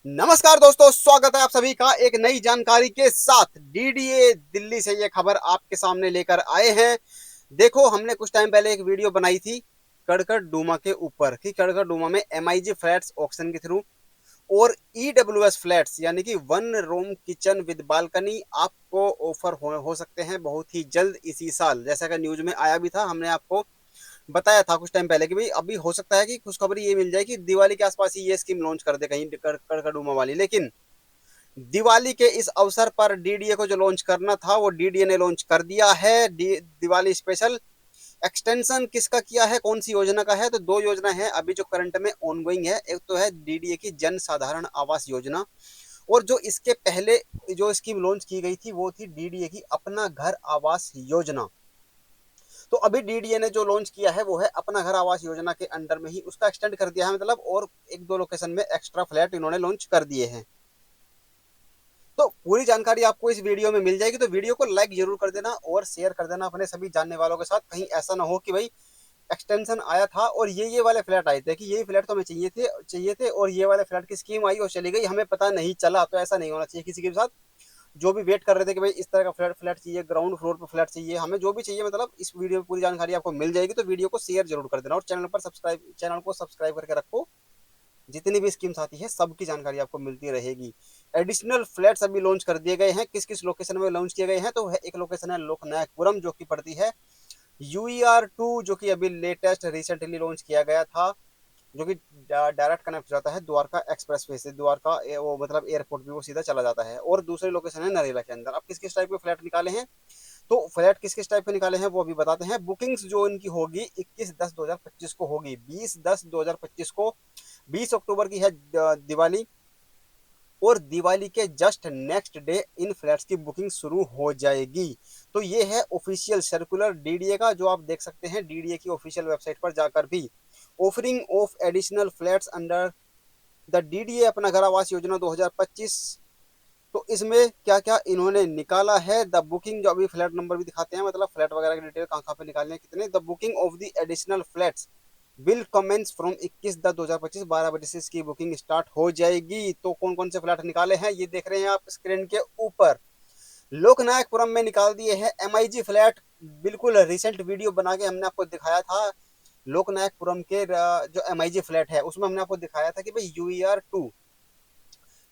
नमस्कार दोस्तों, स्वागत है आप सभी का एक नई जानकारी के साथ। डीडीए दिल्ली से ये खबर आपके सामने लेकर आए हैं। देखो, हमने कुछ टाइम पहले एक वीडियो बनाई थी कड़कड़ डूमा के ऊपर कि कड़कड़ डूमा में एमआईजी फ्लैट्स ऑक्शन के थ्रू और ईडब्ल्यूएस फ्लैट्स यानी कि one room kitchen with balcony आपको ऑफर हो सकते हैं बहुत ही जल्द इसी साल। जैसा कि न्यूज में आया भी था, हमने आपको बताया था कुछ टाइम पहले कि भाई अभी हो सकता है कि खुशखबरी ये मिल जाए कि दिवाली के आसपास ही ये स्कीम लॉन्च कर दे कहीं कड़कड़डूमा वाली। लेकिन दिवाली के इस अवसर पर डीडीए को जो लॉन्च करना था वो डीडीए ने लॉन्च कर दिया है। दिवाली स्पेशल एक्सटेंशन किसका किया है, कौन सी योजना का है? तो दो योजना है अभी जो करंट में ऑनगोइंग है। एक तो है डीडीए की जन साधारण आवास योजना, और जो इसके पहले जो स्कीम लॉन्च की गई थी वो थी डीडीए की अपना घर आवास योजना। तो अभी डीडीए ने जो लॉन्च किया है वो है अपना घर आवास योजना के अंडर में ही उसका एक्सटेंड कर दिया है, मतलब और एक दो लोकेशन में एक्स्ट्रा फ्लैट इन्होंने लॉन्च कर दिए हैं। तो पूरी जानकारी आपको इस वीडियो में मिल जाएगी, तो वीडियो को लाइक जरूर कर देना और शेयर कर देना अपने सभी जानने वालों के साथ। कहीं ऐसा ना हो कि भाई एक्सटेंशन आया था और ये वाले फ्लैट आए थे कि यही फ्लैट तो हमें चाहिए थे और ये वाले फ्लैट की स्कीम आई और चली गई, हमें पता नहीं चला। तो ऐसा नहीं होना चाहिए किसी के साथ। जो भी वेट कर रहे थे कि भाई इस तरह का फ्लैट फ्लैट चाहिए, ग्राउंड फ्लोर पर फ्लैट चाहिए, हमें जो भी चाहिए, मतलब इस वीडियो में पूरी जानकारी आपको मिल जाएगी। तो वीडियो को शेयर जरूर कर देना और चैनल को सब्सक्राइब करके रखो। जितनी भी स्कीम्स आती है सबकी जानकारी आपको मिलती रहेगी। एडिशनल फ्लैट्स अभी लॉन्च कर दिए गए हैं। किस किस लोकेशन में लॉन्च किए गए हैं? तो एक लोकेशन है लोकनायकपुरम जो कि पड़ती है यूईआर 2, जो कि अभी लेटेस्ट रिसेंटली लॉन्च किया गया था, जो कि डायरेक्ट कनेक्ट हो जाता है द्वारका एक्सप्रेस वे से। द्वारका वो मतलब एयरपोर्ट भी वो सीधा चला जाता है। और दूसरी लोकेशन है नरेला के अंदर। अब किस किस टाइप के फ्लैट निकाले हैं, तो फ्लैट किस किस टाइप के निकाले हैं वो अभी बताते हैं। बुकिंग्स जो इनकी होगी 21/10/2025 को होगी, 20/10/2025 को। 20 अक्टूबर की है दिवाली, और दिवाली के just next day in flats की बुकिंग शुरू हो जाएगी। तो ये है ऑफिशियल सर्कुलर डीडीए का, जो आप देख सकते हैं डीडीए की ऑफिशियल वेबसाइट पर जाकर भी। Offering of additional flats under the DDA अपना घर आवास योजना 2025। तो इसमें क्या क्या इन्होंने निकाला है, द बुकिंग, जो अभी फ्लैट नंबर भी दिखाते हैं, मतलब फ्लैट वगैरह की डिटेल कहाँ कहाँ पे निकालने हैं कितने। The booking of the additional flats will commence from 21/10/2025, 12 बजे से इसकी बुकिंग स्टार्ट हो जाएगी। तो कौन कौन से फ्लैट निकाले हैं ये देख रहे हैं आप स्क्रीन के ऊपर। लोकनायकपुरम में निकाल दिए हैं एमआईजी फ्लैट। बिल्कुल रिसेंट वीडियो बना के हमने आपको दिखाया था लोकनायकपुरम के जो एमआईजी फ्लैट है उसमें हमने आपको दिखाया था कि भाई यूईआर 2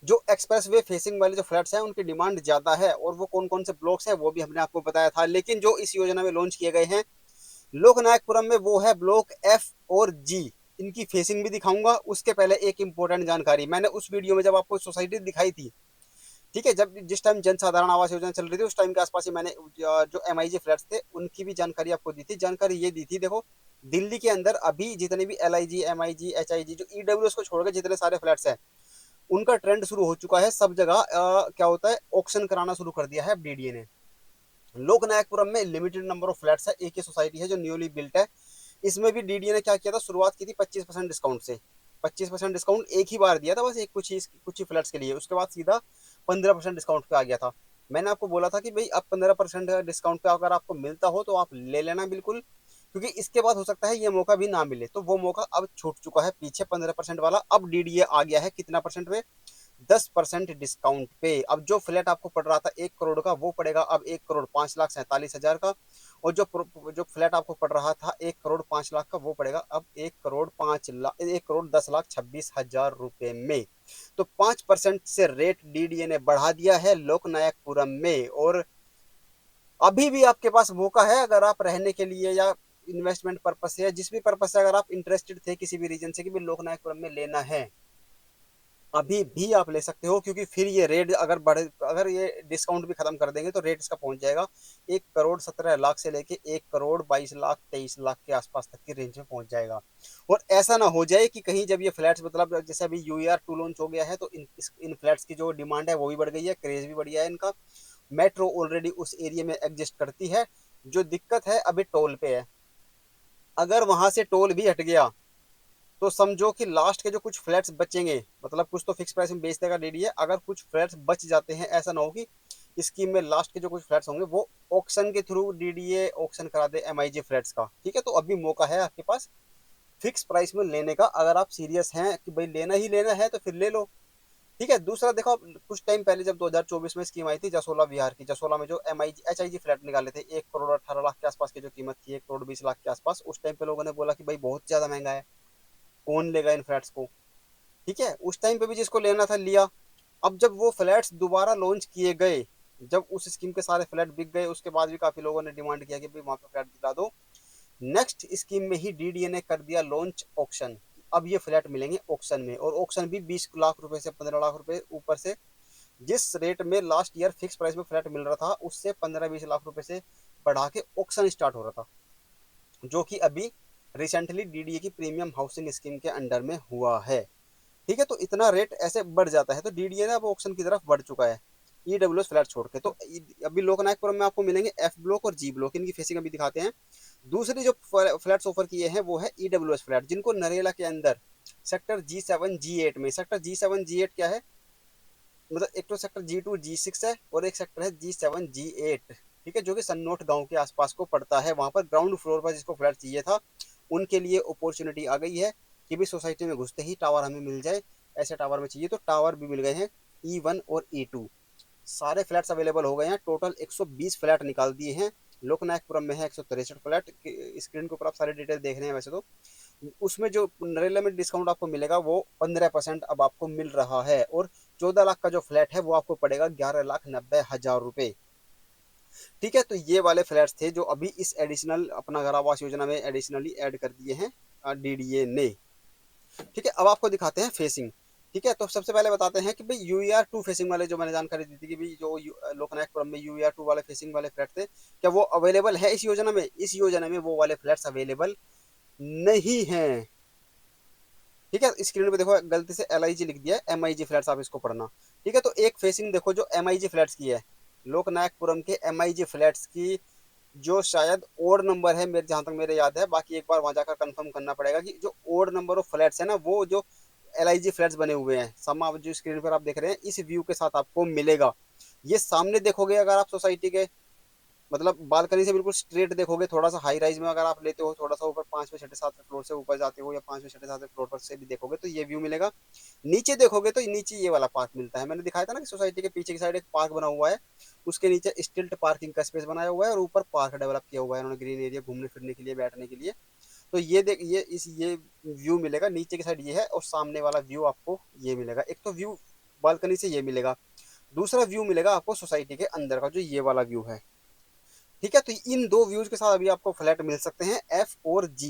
जो एक्सप्रेस वे फेसिंग वाले जो फ्लैट्स हैं उनकी डिमांड ज्यादा है, और वो कौन कौन से ब्लॉक्स हैं वो भी हमने आपको बताया था। लेकिन जो इस योजना में लॉन्च किए गए हैं लोकनायकपुरम में वो है ब्लॉक एफ और जी। इनकी फेसिंग भी दिखाऊंगा। उसके पहले एक इंपॉर्टेंट जानकारी, मैंने उस वीडियो में जब आपको सोसाइटी दिखाई थी, ठीक है, जब जिस टाइम जन साधारण आवास योजना चल रही थी उस टाइम के आसपास ही मैंने जो एमआईजी फ्लैट्स थे उनकी भी जानकारी आपको दी थी। जानकारी ये दी थी, देखो दिल्ली के अंदर अभी जितने भी एलआईजी, एमआईजी, एचआईजी, जो ईडब्ल्यूएस को छोड़कर जितने सारे फ्लैट्स हैं उनका ट्रेंड शुरू हो चुका है। सब जगह क्या होता है, ऑक्शन कराना शुरू कर दिया है डीडीए ने। लोकनायकपुरम में लिमिटेड नंबर ऑफ फ्लैट्स है, एक ही सोसाइटी है जो न्यूली बिल्ट है। इसमें भी डीडीए ने क्या किया था, शुरुआत की थी 25% डिस्काउंट से। 25% डिस्काउंट एक ही बार दिया था बस, एक कुछ ही फ्लैट्स के लिए। उसके बाद सीधा 15% डिस्काउंट पे आ गया था। मैंने आपको बोला था कि भाई अब 15% डिस्काउंट पे अगर आपको मिलता हो तो आप ले लेना बिल्कुल, क्योंकि इसके बाद हो सकता है ये मौका भी ना मिले। तो वो मौका अब छूट चुका है पीछे 15% वाला। अब डीडीए आ गया है कितना परसेंट पे, 10% डिस्काउंट पे। अब जो फ्लैट आपको पड़ रहा था 1 करोड़ का वो पड़ेगा अब 1,05,47,000 का। और जो फ्लैट आपको पड़ रहा था 1,05,00,000 का वो पड़ेगा अब 1,05,00,000 1,10,26,000 रुपए में। तो 5% से रेट डीडीए ने बढ़ा दिया है लोकनायकपुरम में। और अभी भी आपके पास मौका है, अगर आप रहने के लिए या इन्वेस्टमेंट पर्पज से या जिस भी पर्पज से अगर आप इंटरेस्टेड थे किसी भी रीजन से कि भी लोकनायकपुरम में लेना है, अभी भी आप ले सकते हो। क्योंकि फिर ये रेट अगर बढ़े, अगर ये डिस्काउंट भी खत्म कर देंगे तो रेट इसका पहुंच जाएगा 1,17,00,000 से लेके 1,22,23,00,000 के आसपास तक की रेंज में पहुंच जाएगा। और ऐसा ना हो जाए कि कहीं जब ये फ्लैट्स, मतलब जैसे अभी यूईआर 2 लॉन्च हो गया है तो इन फ्लैट्स की जो डिमांड है वो भी बढ़ गई है, क्रेज भी बढ़ गया है इनका। मेट्रो ऑलरेडी उस एरिया में एग्जिस्ट करती है। जो दिक्कत है अभी टोल पे है। अगर वहां से टोल भी हट गया तो समझो कि लास्ट के जो कुछ फ्लैट्स बचेंगे, मतलब कुछ तो फिक्स प्राइस में बेच देगा डीडीए, अगर कुछ फ्लैट्स बच जाते हैं ऐसा ना हो कि स्कीम में लास्ट के जो कुछ फ्लैट्स होंगे वो ऑक्शन के थ्रू डीडीए ऑक्शन करा दे एमआईजी फ्लैट्स का। ठीक है, तो अभी मौका है आपके पास फिक्स प्राइस में लेने का। अगर आप सीरियस हैं कि भाई लेना ही लेना है तो फिर ले लो। ठीक है। दूसरा देखो, कुछ टाइम पहले जब 2024 में स्कीम आई थी जसोला विहार की, जसोला में जो एच आई जी फ्लैट निकाले थे 1 करोड़ 18 लाख के आसपास की जो कीमत थी, 1 करोड़ 20 लाख के आसपास, उस टाइम पे लोगों ने बोला कि भाई बहुत ज्यादा महंगा है, कौन लेगा इन फ्लैट्स को। ठीक है, उस टाइम पे भी जिसको लेना था लिया। अब जब वो फ्लैट्स दोबारा लॉन्च किए गए, जब उस स्कीम के सारे फ्लैट बिक गए, उसके बाद भी काफी लोगों ने डिमांड किया कि भाई वहां पे फ्लैट दिला दो। नेक्स्ट स्कीम में ही डीडीए ने कर दिया लॉन्च ऑक्शन। अब ये फ्लैट मिलेंगे ऑक्शन में, और ऑक्शन भी 20 लाख रुपए से 15 लाख रुपए ऊपर से। जिस रेट में लास्ट ईयर फिक्स प्राइस में फ्लैट मिल रहा था, उससे 15-20 लाख रुपए से बढ़ा के ऑक्शन स्टार्ट हो रहा था, जो कि अभी रिसेंटली डीडीए की प्रीमियम हाउसिंग स्कीम के अंडर में हुआ है। ठीक है, तो इतना रेट ऐसे बढ़ जाता है, तो डीडीए ना अब ऑक्शन की तरफ बढ़ चुका है ईडब्ल्यूएस फ्लैट छोड़ के। तो अभी लोकनायकपुरम में आपको मिलेंगे एफ ब्लॉक और जी ब्लॉक, इनकी फेसिंग अभी दिखाते हैं। दूसरी जो फ्लैट्स ऑफर किए हैं वो है ईडब्ल्यूएस फ्लैट, जिनको नरेला के अंदर सेक्टर G7 G8 में, सेक्टर G7 G8 क्या है, मतलब एक तो सेक्टर G2 G6 है और एक सेक्टर है G7 G8। ठीक है, जो कि सन्नोट गांव के आसपास को पड़ता है। वहां पर ग्राउंड फ्लोर पर जिसको फ्लैट चाहिए था, उनके लिए अपॉर्चुनिटी आ गई है कि भी सोसाइटी में घुसते ही टावर हमें मिल जाए। ऐसे टावर में चाहिए तो टावर भी मिल गए हैं, E1 और E2 सारे फ्लैट्स अवेलेबल हो गए हैं। टोटल 120 फ्लैट निकाल दिए हैं। लोकनायकपुरम में है 163 फ्लैट। स्क्रीन के ऊपर आप सारे डिटेल देख रहे हैं। वैसे तो उसमें जो नरेला में डिस्काउंट आपको मिलेगा वो 15% अब आपको मिल रहा है, और 14 लाख का जो फ्लैट है वो आपको पड़ेगा 11,90,000 रुपए। ठीक है, तो ये वाले फ्लैट्स थे जो अभी इस एडिशनल अपना घर आवास योजना में एडिशनली ऐड कर दिए हैं डीडीए ने। ठीक है, अब आपको दिखाते हैं फेसिंग। ठीक है, तो सबसे पहले बताते हैं कि भाई UER2 फेसिंग वाले जो मैंने जानकारी दी थी कि भाई जो लोकनायकपुरम में UER2 वाले फेसिंग वाले फ्लैट थे, क्या वो अवेलेबल है इस योजना में? इस योजना में वो वाले फ्लैट्स अवेलेबल नहीं है। ठीक है, स्क्रीन पे देखो गलती से LIG लिख दिया है, MIG फ्लैट्स, आप इसको पढ़ना। ठीक है, तो एक फेसिंग देखो जो MIG फ्लैट्स की है, लोकनायकपुरम के MIG फ्लैट्स की, जो शायद ओड नंबर है मेरे, जहां तक मेरे याद है, बाकी एक बार वहां जाकर कंफर्म करना पड़ेगा कि जो ओड नंबर ऑफ फ्लैट्स है ना, वो जो LIG फ्लैट्स बने हुए हैं समा जो स्क्रीन पर आप देख रहे हैं, इस व्यू के साथ आपको मिलेगा। ये सामने देखोगे अगर आप सोसाइटी के, मतलब बालकनी से बिल्कुल स्ट्रेट देखोगे, थोड़ा सा हाई राइज में अगर आप लेते हो, थोड़ा सा ऊपर 5वें 6वें 7वें फ्लोर से ऊपर जाते हो, या 5वें 6वें 7वें फ्लोर पर से भी देखोगे तो ये व्यू मिलेगा। नीचे देखोगे तो नीचे ये वाला पार्क मिलता है। मैंने दिखाया था ना कि सोसाइटी के पीछे की साइड एक पार्क बना हुआ है, उसके नीचे स्टिल्ट पार्किंग का स्पेस बनाया हुआ है, और ऊपर पार्क डेवलप किया हुआ है उन्होंने, ग्रीन एरिया घूमने फिरने के लिए, बैठने के लिए। तो ये देख, ये व्यू मिलेगा नीचे की साइड ये है, और सामने वाला व्यू आपको ये मिलेगा। एक तो व्यू बालकनी से ये मिलेगा, दूसरा व्यू मिलेगा आपको सोसाइटी के अंदर का, जो ये वाला व्यू है। ठीक है, तो इन दो व्यूज के साथ अभी आपको फ्लैट मिल सकते हैं F और G।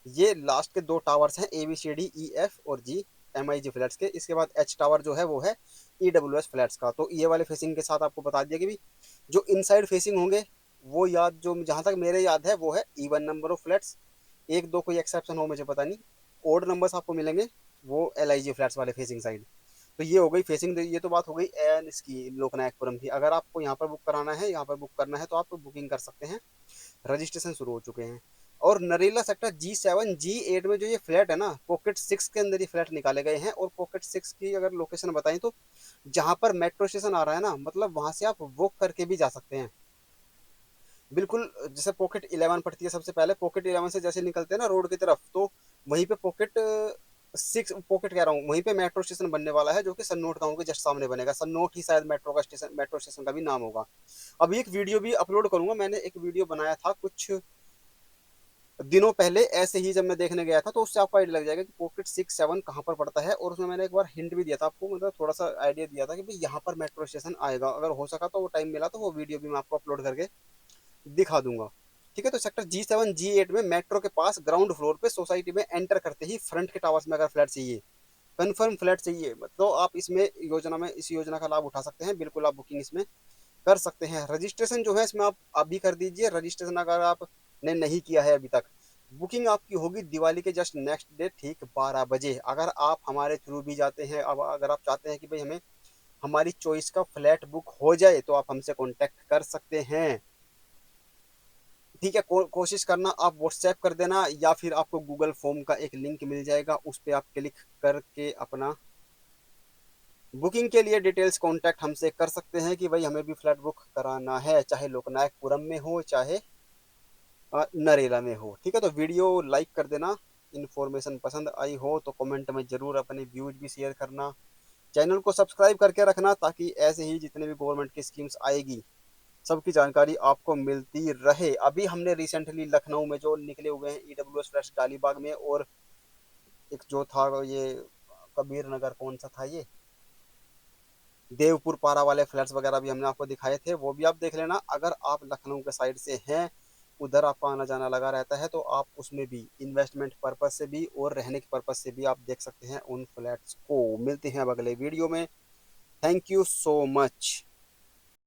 ये लास्ट के दो टावर्स हैं ABCD E F और G, MIG फ्लैट्स के। इसके बाद H टावर जो है वो है EWS फ्लैट्स का। तो ये वाले फेसिंग के साथ आपको बता दिया कि भी जो इनसाइड फेसिंग होंगे वो, याद जो जहां तक मेरे याद है वो है E1 नंबर ऑफ फ्लैट्स। एक दो कोई एक्सेप्शन हो मुझे पता नहीं, ओड नंबर्स आपको मिलेंगे वो LIG फ्लैट्स वाले फेसिंग साइड। तो ये हो गई फेसिंग, ये तो बात हो गई एन इसकी लोकनायकपुरम की। अगर आपको यहाँ पर बुक कराना है, यहाँ पर बुक करना है, तो आप बुकिंग कर सकते हैं। रजिस्ट्रेशन शुरू हो चुके हैं। और नरेला सेक्टर G7 G8 में जो ये फ्लैट है ना, पॉकेट 6 के अंदर ये फ्लैट निकाले गए हैं। और पॉकेट 6 की अगर लोकेशन बताएं तो जहां पर मेट्रो स्टेशन आ रहा है ना, मतलब वहां से आप वॉक करके भी जा सकते हैं। बिल्कुल जैसे पॉकेट 11 पड़ती है सबसे पहले, पॉकेट 11 से जैसे निकलते हैं ना रोड की तरफ, तो वहीं पे पॉकेट 6, पॉकेट कह रहा हूँ, वहीं पे मेट्रो स्टेशन बनने वाला है, जो कि सन्नोट गांव के जस्ट सामने बनेगा। सन्नोट ही शायद मेट्रो का स्टेशन, मेट्रो स्टेशन का भी नाम होगा। अभी एक वीडियो भी अपलोड करूंगा, मैंने एक वीडियो बनाया था कुछ दिनों पहले ऐसे ही, जब मैं देखने गया था, तो उससे आपको आइडिया लग जाएगा कि पॉकेट 6 7 कहाँ पर पड़ता है। और उसमें मैंने एक बार हिंट भी दिया था आपको, मतलब थोड़ा सा आइडिया दिया था कि भाई यहाँ पर मेट्रो स्टेशन आएगा। अगर हो सका तो वो टाइम मिला तो वो वीडियो भी मैं आपको अपलोड करके दिखा दूंगा। ठीक है, तो सेक्टर G7 G8 में मेट्रो के पास ग्राउंड फ्लोर पे सोसाइटी में एंटर करते ही फ्रंट के टावर्स में अगर फ्लैट चाहिए, कंफर्म फ्लैट चाहिए, तो आप इसमें योजना में, इस योजना का लाभ उठा सकते हैं। बिल्कुल आप बुकिंग इसमें कर सकते हैं। रजिस्ट्रेशन जो है इसमें आप अभी कर दीजिए। रजिस्ट्रेशन अगर आपने नहीं किया है अभी तक, बुकिंग आपकी होगी दिवाली के जस्ट नेक्स्ट डे ठीक 12 बजे। अगर आप हमारे थ्रू भी जाते हैं, अब अगर आप चाहते हैं कि भाई हमें हमारी चॉइस का फ्लैट बुक हो जाए, तो आप हमसे कांटेक्ट कर सकते हैं। ठीक है, कोशिश करना आप व्हाट्सएप कर देना, या फिर आपको गूगल फॉर्म का एक लिंक मिल जाएगा, उस पर आप क्लिक करके अपना बुकिंग के लिए डिटेल्स कांटेक्ट हमसे कर सकते हैं कि भाई हमें भी फ्लैट बुक कराना है, चाहे लोकनायकपुरम में हो चाहे नरेला में हो। ठीक है, तो वीडियो लाइक कर देना। इन्फॉर्मेशन पसंद आई हो तो कमेंट में जरूर अपने व्यूज भी शेयर करना। चैनल को सब्सक्राइब करके रखना, ताकि ऐसे ही जितने भी गवर्नमेंट की स्कीम्स आएगी सबकी जानकारी आपको मिलती रहे। अभी हमने रिसेंटली लखनऊ में जो निकले हुए हैं ईडब्ल्यूएस फ्लैट्स डालीबाग में, और एक जो था ये कबीर नगर, कौन सा था ये, देवपुर पारा वाले फ्लैट्स वगैरह भी हमने आपको दिखाए थे, वो भी आप देख लेना। अगर आप लखनऊ के साइड से हैं, उधर आपका आना जाना लगा रहता है, तो आप उसमें भी इन्वेस्टमेंट पर्पज से भी और रहने के पर्पज से भी आप देख सकते हैं उन फ्लैट्स को। मिलते हैं अब अगले वीडियो में। Thank you so much.